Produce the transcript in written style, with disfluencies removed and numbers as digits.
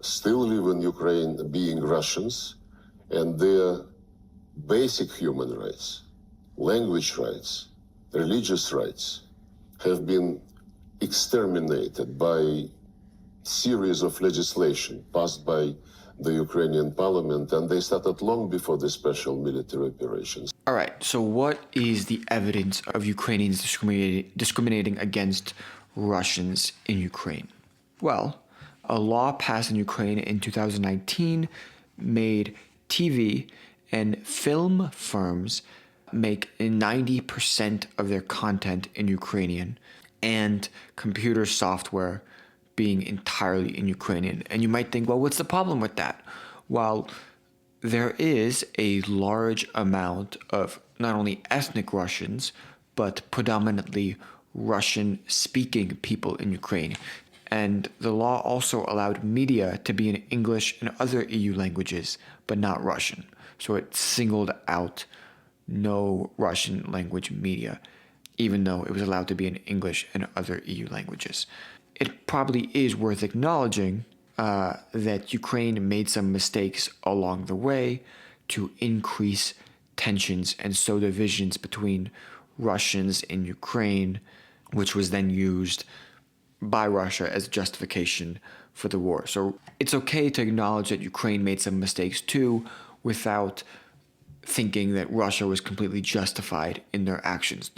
still live in Ukraine being Russians, and their basic human rights, language rights, religious rights have been exterminated by series of legislation passed by the Ukrainian parliament, and they started long before the special military operations. All right, so what is the evidence of Ukrainians discriminating against Russians in Ukraine? Well, a law passed in Ukraine in 2019 made TV and film firms make 90% of their content in Ukrainian and computer software being entirely in Ukrainian. And you might think, well, what's the problem with that? Well, there is a large amount of not only ethnic Russians, but predominantly Russian-speaking people in Ukraine. And the law also allowed media to be in English and other EU languages, but not Russian. So it singled out no Russian language media, even though it was allowed to be in English and other EU languages. It probably is worth acknowledging that Ukraine made some mistakes along the way to increase tensions and sow divisions between Russians in Ukraine, which was then used by Russia as justification for the war. So it's okay to acknowledge that Ukraine made some mistakes too, without thinking that Russia was completely justified in their actions.